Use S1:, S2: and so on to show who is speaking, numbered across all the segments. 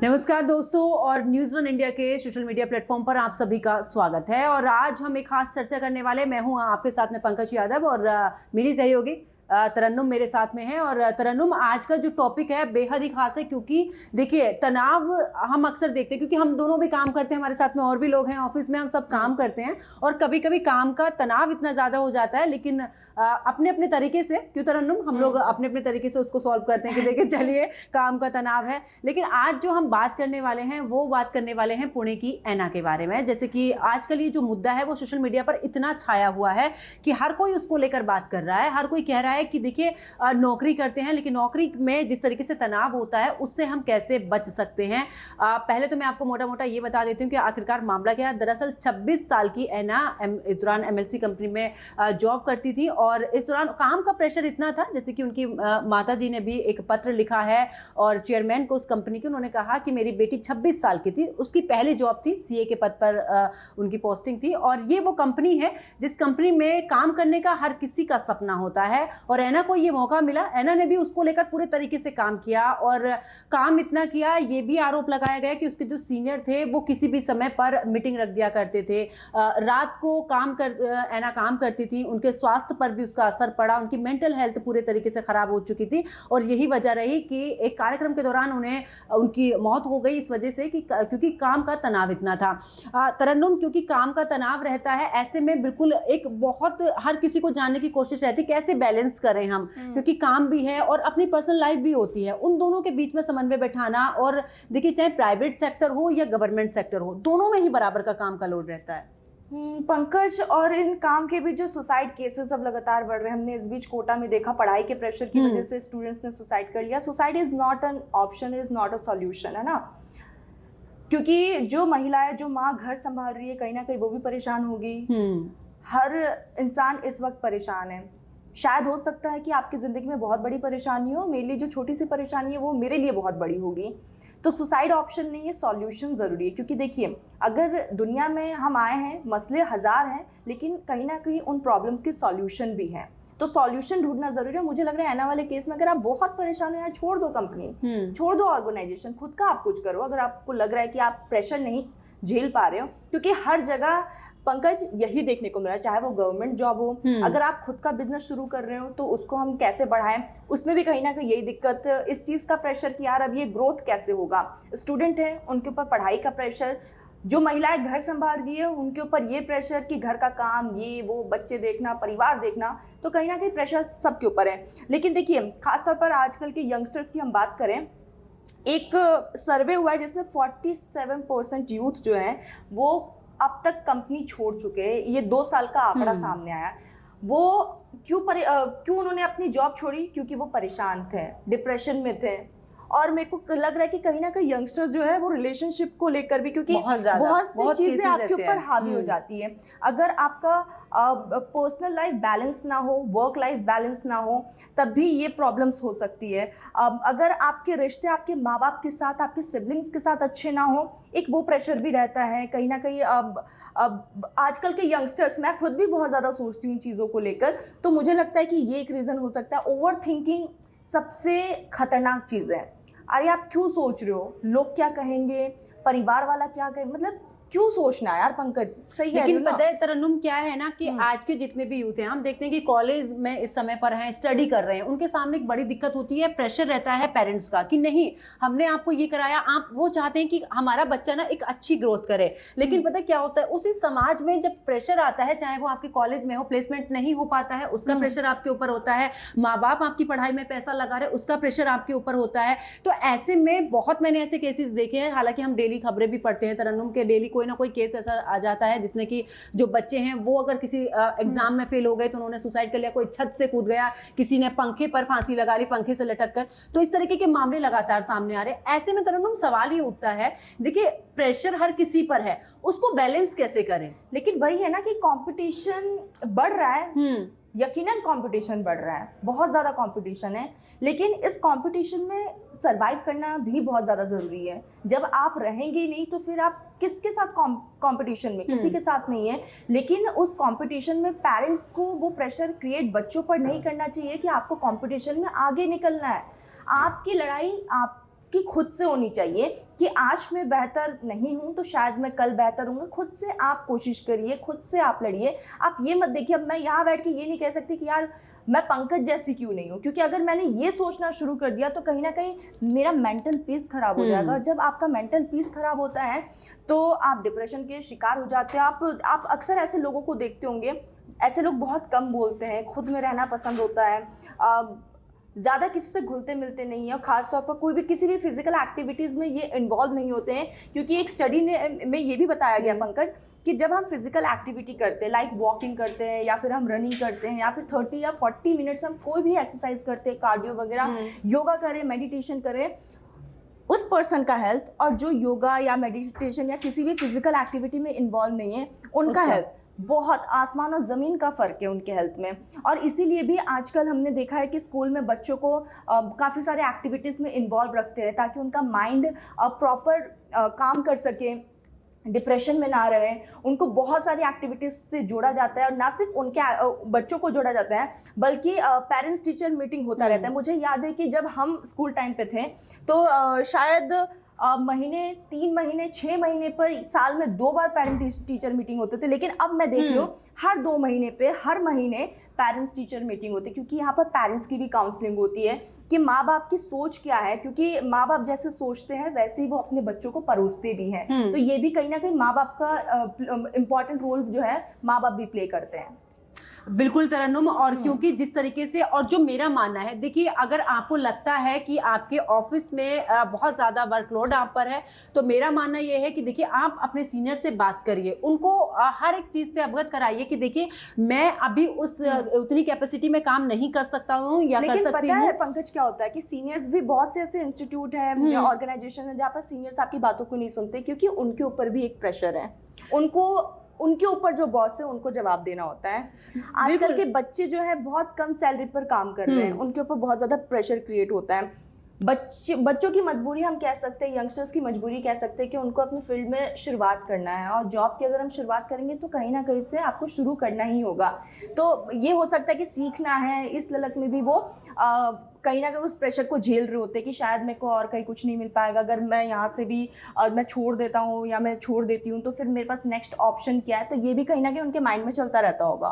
S1: नमस्कार दोस्तों, और न्यूज़ वन इंडिया के सोशल मीडिया प्लेटफॉर्म पर आप सभी का स्वागत है। और आज हम एक खास चर्चा करने वाले, मैं हूं आपके साथ में पंकज यादव और मेरी सहयोगी तरन्नुम मेरे साथ में है। और तरन्नुम, आज का जो टॉपिक है बेहद ही खास है, क्योंकि देखिए तनाव हम अक्सर देखते हैं, क्योंकि हम दोनों भी काम करते हैं, हमारे साथ में और भी लोग हैं ऑफिस में, हम सब काम करते हैं और कभी कभी काम का तनाव इतना ज़्यादा हो जाता है, लेकिन अपने अपने तरीके से, क्यों तरन्नुम, हम लोग अपने अपने तरीके से उसको सॉल्व करते हैं कि देखिए चलिए काम का तनाव है। लेकिन आज जो हम बात करने वाले हैं वो बात करने वाले हैं पुणे की ऐना के बारे में। जैसे कि आजकल ये जो मुद्दा है वो सोशल मीडिया पर इतना छाया हुआ है कि हर कोई उसको लेकर बात कर रहा है। हर कोई कह रहा है कि देखिए नौकरी करते हैं, लेकिन नौकरी में जिस तरीके से तनाव होता है उससे हम कैसे बच सकते हैं। पहले तो मैं आपको मोटा मोटा ये बता देती हूँ कि आखिरकार मामला क्या है। दरअसल 26 साल की ऐना इस दौरान एमएलसी कंपनी में जॉब करती थी और इस दौरान काम का प्रेशर इतना था, जैसे कि उनकी माता जी ने भी एक पत्र लिखा है और चेयरमैन को उस कंपनी की, उन्होंने कहा कि मेरी बेटी 26 साल की थी, उसकी पहली जॉब थी, सीए के पद पर उनकी पोस्टिंग थी, और ये वो कंपनी है जिस कंपनी में काम करने का हर किसी का सपना होता है। और ऐना को ये मौका मिला, ऐना ने भी उसको लेकर पूरे तरीके से काम किया और काम इतना किया, ये भी आरोप लगाया गया कि उसके जो सीनियर थे वो किसी भी समय पर मीटिंग रख दिया करते थे, रात को ऐना काम करती थी, उनके स्वास्थ्य पर भी उसका असर पड़ा, उनकी मेंटल हेल्थ पूरे तरीके से खराब हो चुकी थी और यही वजह रही कि एक कार्यक्रम के दौरान उनकी मौत हो गई इस वजह से कि क्योंकि काम का तनाव इतना था। तरन्नुम, क्योंकि काम का तनाव रहता है, ऐसे में बिल्कुल एक बहुत हर किसी को जानने की कोशिश रहती है कैसे बैलेंस करें हम, क्योंकि काम भी है और अपनी पर्सनल लाइफ भी होती है, उन दोनों के बीच में समन्वय बैठाना। और देखिए चाहे प्राइवेट सेक्टर हो या गवर्नमेंट सेक्टर हो, दोनों में ही बराबर का काम का लोड रहता है।
S2: पंकज, और इन काम के बीच जो सुसाइड केसेस अब लगातार बढ़ रहे हैं, हमने इस बीच कोटा में देखा पढ़ाई के प्रेशर की वजह से स्टूडेंट्स ने सुसाइड कर लिया। Suicide is not an option, is not a solution, है ना। क्योंकि जो महिलाएं, जो माँ घर संभाल रही है, कहीं ना कहीं वो भी परेशान होगी। हर इंसान इस वक्त परेशान है। शायद हो सकता है कि आपकी जिंदगी में बहुत बड़ी परेशानी हो, मेरे लिए जो छोटी सी परेशानी है वो मेरे लिए बहुत बड़ी होगी। तो सुसाइड ऑप्शन नहीं है, सॉल्यूशन ज़रूरी है। क्योंकि देखिए, अगर दुनिया में हम आए हैं, मसले हज़ार हैं, लेकिन कहीं ना कहीं उन प्रॉब्लम्स की सॉल्यूशन भी है, तो सॉल्यूशन ढूंढना ज़रूरी है। मुझे लग रहा है ऐना वाले केस में अगर आप बहुत परेशान हैं, यार छोड़ दो कंपनी, छोड़ दो ऑर्गेनाइजेशन, खुद का आप कुछ करो। अगर आपको लग रहा है कि आप प्रेशर नहीं झेल पा रहे हो, क्योंकि हर जगह पंकज यही देखने को मिला, चाहे वो गवर्नमेंट जॉब हो, अगर आप खुद का बिजनेस शुरू कर रहे हो तो उसको हम कैसे बढ़ाएं, उसमें भी कहीं ना कहीं यही दिक्कत, इस चीज़ का प्रेशर कि यार अब ये ग्रोथ कैसे होगा। स्टूडेंट हैं, उनके ऊपर पढ़ाई का प्रेशर, जो महिलाएं घर संभाल रही है उनके ऊपर ये प्रेशर कि घर का काम, ये वो, बच्चे देखना, परिवार देखना, तो कहीं ना कहीं प्रेशर सबके ऊपर है। लेकिन देखिए, खासतौर पर आजकल के यंगस्टर्स की हम बात करें, एक सर्वे हुआ है जिसमें 47% यूथ जो है वो अब तक कंपनी छोड़ चुके हैं। ये 2 साल का आंकड़ा सामने आया। वो क्यों उन्होंने अपनी जॉब छोड़ी? क्योंकि वो परेशान थे, डिप्रेशन में थे। और मेरे को लग रहा है कि कहीं ना कहीं यंगस्टर जो है वो रिलेशनशिप को लेकर भी, क्योंकि बहुत सी चीजें आपके ऊपर हावी हो जाती है। अगर आपका पर्सनल लाइफ बैलेंस ना हो, वर्क लाइफ बैलेंस ना हो, तब भी ये प्रॉब्लम्स हो सकती है। अगर आपके रिश्ते आपके माँ बाप के साथ, आपके सिबलिंग्स के साथ अच्छे ना हो, एक वो प्रेशर भी रहता है कहीं ना कहीं। अब आजकल के यंगस्टर्स, मैं खुद भी बहुत ज़्यादा सोचती हूँ चीज़ों को लेकर, तो मुझे लगता है कि ये एक रीज़न हो सकता है। ओवर थिंकिंग सबसे खतरनाक चीज़ है। अरे आप क्यों सोच रहे हो, लोग क्या कहेंगे, परिवार वाला क्या कहे, मतलब क्यों सोचना है यार पंकज, सही है।
S1: लेकिन पता है तरन्नुम क्या है ना कि आज के जितने भी यूथ हैं, हम देखते हैं कि कॉलेज में इस समय पर हैं, स्टडी कर रहे हैं, उनके सामने एक बड़ी दिक्कत होती है, प्रेशर रहता है पेरेंट्स का कि नहीं हमने आपको ये कराया, आप वो चाहते हैं कि हमारा बच्चा ना एक अच्छी ग्रोथ करे। लेकिन पता क्या होता है, उसी समाज में जब प्रेशर आता है, चाहे वो आपके कॉलेज में हो, प्लेसमेंट नहीं हो पाता है, उसका प्रेशर आपके ऊपर होता है, माँ बाप आपकी पढ़ाई में पैसा लगा रहे, उसका प्रेशर आपके ऊपर होता है। तो ऐसे में बहुत मैंने ऐसे केसेस देखे हैं, हालांकि हम डेली खबरें भी पढ़ते हैं तरन्नुम के, डेली कोई ना कोई केस ऐसा आ जाता है जिसने कि जो बच्चे हैं वो अगर किसी एग्जाम में फेल हो गए तो उन्होंने सुसाइड कर लिया, कोई छत से कूद गया, किसी ने पंखे पर फांसी लगा ली, पंखे से लटक कर। तो इस तरीके के मामले लगातार सामने आ रहे हैं। ऐसे में तरन्नुम सवाल ये उठता है, देखिए प्रेशर हर किसी पर है, उसको बैलेंस कैसे करें।
S2: लेकिन वही है ना कि कंपटीशन बढ़ रहा है, यकीनन कंपटीशन बढ़ रहा है, बहुत ज़्यादा कंपटीशन है, लेकिन इस कंपटीशन में सरवाइव करना भी बहुत ज़्यादा ज़रूरी है। जब आप रहेंगे नहीं तो फिर आप किसके साथ कंपटीशन में, किसी के साथ नहीं है। लेकिन उस कंपटीशन में पेरेंट्स को वो प्रेशर क्रिएट बच्चों पर नहीं करना चाहिए कि आपको कंपटीशन में आगे निकलना है। आपकी लड़ाई आप आपकी खुद से होनी चाहिए कि आज मैं बेहतर नहीं हूँ तो शायद मैं कल बेहतर हूँगा। खुद से आप कोशिश करिए, खुद से आप लड़िए। आप ये मत देखिए, अब मैं यहाँ बैठ के ये नहीं कह सकती कि यार मैं पंकज जैसी क्यों नहीं हूँ, क्योंकि अगर मैंने ये सोचना शुरू कर दिया तो कहीं ना कहीं मेरा मेंटल पीस खराब हो जाएगा। और जब आपका मेंटल पीस खराब होता है तो आप डिप्रेशन के शिकार हो जाते हैं। आप अक्सर ऐसे लोगों को देखते होंगे, ऐसे लोग बहुत कम बोलते हैं, खुद में रहना पसंद होता है, ज़्यादा किसी से घुलते मिलते नहीं है, और ख़ासतौर पर कोई भी किसी भी फिजिकल एक्टिविटीज़ में ये इन्वॉल्व नहीं होते हैं। क्योंकि एक स्टडी में ये भी बताया गया पंकज कि जब हम फिजिकल एक्टिविटी करते हैं, लाइक वॉकिंग करते हैं या फिर हम रनिंग करते हैं या फिर 30 या 40 मिनट्स हम कोई भी एक्सरसाइज करते हैं, कार्डियो वगैरह, योगा करें, मेडिटेशन करें, उस पर्सन का हेल्थ और जो योगा या मेडिटेशन या किसी भी फिजिकल एक्टिविटी में इन्वॉल्व नहीं है उनका हेल्थ बहुत आसमान और ज़मीन का फ़र्क है उनके हेल्थ में। और इसीलिए भी आजकल हमने देखा है कि स्कूल में बच्चों को काफ़ी सारे एक्टिविटीज़ में इन्वॉल्व रखते हैं ताकि उनका माइंड प्रॉपर काम कर सके, डिप्रेशन में ना रहे। उनको बहुत सारी एक्टिविटीज़ से जोड़ा जाता है और ना सिर्फ उनके बच्चों को जोड़ा जाता है बल्कि पेरेंट्स टीचर मीटिंग होता रहता है। मुझे याद है कि जब हम स्कूल टाइम पे थे तो शायद महीने 3 महीने 6 महीने पर साल में 2 बार पेरेंट टीचर मीटिंग होते थे, लेकिन अब मैं देख रही हूँ हर 2 महीने पे हर महीने पेरेंट्स टीचर मीटिंग होती है। क्योंकि यहाँ पर पेरेंट्स की भी काउंसलिंग होती है कि माँ बाप की सोच क्या है, क्योंकि माँ बाप जैसे सोचते हैं वैसे ही वो अपने बच्चों को परोसते भी हैं। तो ये भी कहीं ना कहीं माँ बाप का इम्पॉर्टेंट रोल जो है माँ बाप भी प्ले करते हैं।
S1: बिल्कुल तरन्नुम, और क्योंकि जिस तरीके से, और जो मेरा मानना है, देखिए अगर आपको लगता है कि आपके ऑफिस में बहुत ज़्यादा वर्कलोड आप पर है तो मेरा मानना ये है कि देखिए आप अपने सीनियर से बात करिए, उनको हर एक चीज़ से अवगत कराइए कि देखिए मैं अभी उस उतनी कैपेसिटी में काम नहीं कर सकता हूँ या कर सकती हूँ।
S2: पता है पंकज क्या होता है कि सीनियर्स भी बहुत से ऐसे इंस्टीट्यूट है या ऑर्गेनाइजेशन है जहाँ पर सीनियर्स आपकी बातों को नहीं सुनते, क्योंकि उनके ऊपर भी एक प्रेशर है। उनके ऊपर जो बॉस है उनको जवाब देना होता है। आजकल के बच्चे जो है बहुत कम सैलरी पर काम कर रहे हैं, उनके ऊपर बहुत ज्यादा प्रेशर क्रिएट होता है। बच्चों की मजबूरी हम कह सकते हैं, यंगस्टर्स की मजबूरी कह सकते हैं कि उनको अपनी फील्ड में शुरुआत करना है, और जॉब की अगर हम शुरुआत करेंगे तो कहीं ना कहीं से आपको शुरू करना ही होगा। तो ये हो सकता है कि सीखना है, इस ललक में भी वो कहीं ना कहीं उस प्रेशर को झेल रहे होते हैं कि शायद मेरे को और कहीं कुछ नहीं मिल पाएगा, अगर मैं यहाँ से भी मैं छोड़ देता हूँ या मैं छोड़ देती हूँ तो फिर मेरे पास नेक्स्ट ऑप्शन क्या है। तो ये भी कहीं ना कहीं उनके माइंड में चलता रहता होगा।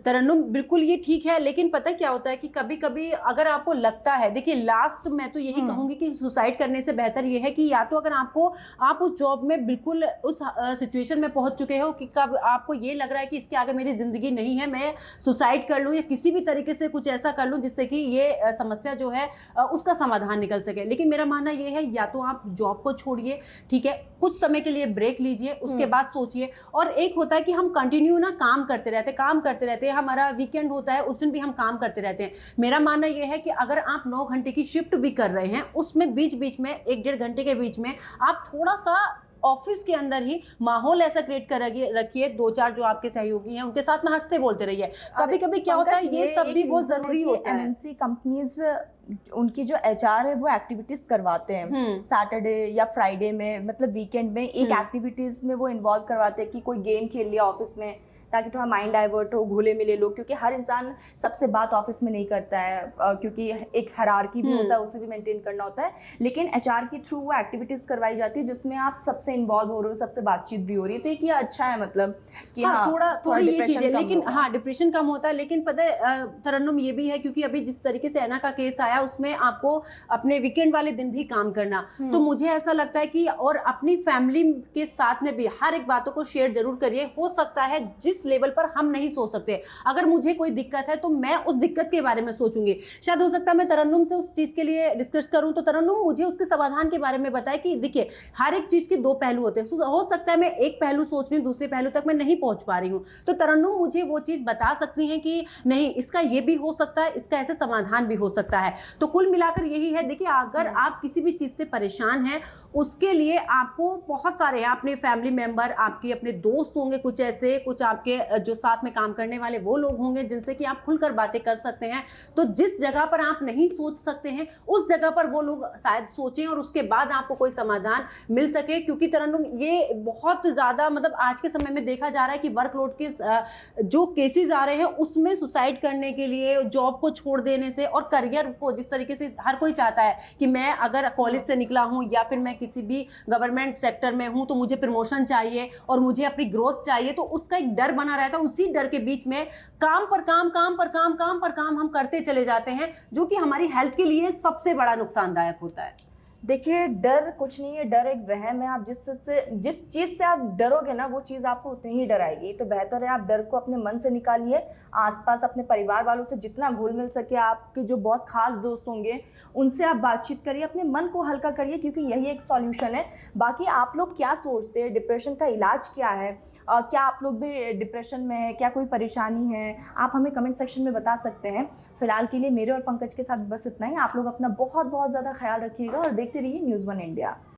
S1: तरन्नुम बिल्कुल ये ठीक है, लेकिन पता क्या होता है कि कभी कभी अगर आपको लगता है, देखिए लास्ट मैं तो यही कहूँगी कि सुसाइड करने से बेहतर ये है कि या तो अगर आप उस जॉब में बिल्कुल उस सिचुएशन में पहुँच चुके हो कि कब आपको ये लग रहा है कि इसके आगे मेरी ज़िंदगी नहीं है, मैं सुसाइड कर लूँ या किसी भी तरीके से कुछ ऐसा कर लूँ जिससे कि ये समस्या जो है उसका समाधान निकल सके। लेकिन मेरा मानना ये है या तो आप जॉब को छोड़िए, ठीक है, कुछ समय के लिए ब्रेक लीजिए, उसके बाद सोचिए। और एक होता है कि हम कंटिन्यू ना काम करते रहते हैं, हमारा वीकेंड होता है उस दिन भी हम काम करते रहते हैं। मेरा मानना ये है कि अगर आप 9 घंटे की शिफ्ट भी कर रहे हैं, उसमें बीच बीच में 1-1.5 घंटे के बीच में आप थोड़ा सा ऑफिस के अंदर ही माहौल ऐसा क्रिएट कर रखिए, 2-4 जो आपके सहयोगी हैं उनके साथ में हंसते बोलते रहिए। कभी कभी क्या होता है, ये सब भी बहुत जरूरी होता है।
S2: एमएनसी कंपनीज उनकी जो एचआर है वो एक्टिविटीज करवाते हैं सैटरडे या फ्राइडे में, मतलब वीकेंड में एक एक्टिविटीज में वो इन्वॉल्व करवाते हैं कि कोई गेम खेल लिया ऑफिस में ताकि थोड़ा माइंड डाइवर्ट हो, घुले मिले लोग, क्योंकि हर इंसान सबसे बात ऑफिस में नहीं करता है, क्योंकि एक हायरार्की भी होता है, उसे भी मेंटेन करना होता है। लेकिन एचआर के थ्रू वो एक्टिविटीज करवाई जाती है जिसमें आप सबसे इन्वॉल्व हो रहे हो, सबसे बातचीत भी हो रही है। तो एक ये अच्छा है, मतलब कि
S1: थोड़ी ये चीज है, लेकिन डिप्रेशन कम होता है। लेकिन पता है तरन्नुम ये भी है, क्योंकि अभी जिस तरीके से ऐना का केस आया उसमें आपको अपने वीकेंड वाले दिन भी काम करना, तो मुझे ऐसा लगता है कि और अपनी फैमिली के साथ में भी हर एक बातों को शेयर जरूर करिए। हो सकता है जिस लेवल पर हम नहीं सोच सकते, अगर मुझे कोई दिक्कत है तो मैं उस दिक्कत के बारे में सोचूंगी। शायद हो सकता है मैं तरन्नुम से उस चीज के लिए डिस्कस करूं तो तरन्नुम मुझे उसके समाधान के बारे में बताए कि देखिए हर एक चीज के 2 पहलू होते हैं। हो सकता है मैं एक पहलू सोच रही हूं, दूसरे पहलू तक मैं नहीं पहुंच पा रही हूं, तो तरन्नुम मुझे वो चीज बता सकती हैं कि नहीं, इसका ये भी हो सकता है, इसका ऐसे समाधान भी हो सकता है। तो कुल मिलाकर यही है, देखिए अगर आप किसी भी चीज से परेशान हैं उसके लिए आपको बहुत सारे अपने फैमिली मेंबर, आपके अपने दोस्त होंगे, कुछ ऐसे, कुछ आपके आपके जो साथ में काम करने वाले वो लोग होंगे जिनसे कि आप खुलकर बातें कर सकते हैं। तो जिस जगह पर आप नहीं सोच सकते हैं उस जगह पर वो लोग शायद सोचें और उसके बाद आपको कोई समाधान मिल सके। क्योंकि तरन्नुम ये बहुत ज़्यादा मतलब आज के समय में देखा जा रहा है कि वर्कलोड के जो केसेस आ रहे हैं उसमें सुसाइड करने के लिए, जॉब को छोड़ देने से और करियर को जिस तरीके से हर कोई चाहता है कि मैं अगर कॉलेज से निकला हूँ या फिर मैं किसी भी गवर्नमेंट सेक्टर में हूँ तो मुझे प्रमोशन चाहिए और मुझे अपनी ग्रोथ चाहिए, तो उसका एक डर बना रहता है। उसी डर के बीच में काम पर काम, काम पर काम, काम पर काम हम करते चले जाते हैं, जो कि हमारी हेल्थ के लिए सबसे बड़ा नुकसानदायक होता है।
S2: देखिए, डर कुछ नहीं है, डर एक वहम है। आप जिस चीज़ से आप डरोगे ना वो चीज़ आपको उतनी ही डराएगी। तो बेहतर है आप डर को अपने मन से निकालिए। आसपास अपने परिवार वालों से जितना घुल मिल सके, आपके जो बहुत खास दोस्त होंगे उनसे आप बातचीत करिए, अपने मन को हल्का करिए, क्योंकि यही एक सॉल्यूशन है। बाकी आप लोग क्या सोचते हैं, डिप्रेशन का इलाज क्या है, क्या आप लोग भी डिप्रेशन में है, क्या कोई परेशानी है, आप हमें कमेंट सेक्शन में बता सकते हैं। फिलहाल के लिए मेरे और पंकज के साथ बस इतना ही। आप लोग अपना बहुत बहुत ज़्यादा ख्याल रखिएगा और देखते रहिए न्यूज़ 1 इंडिया।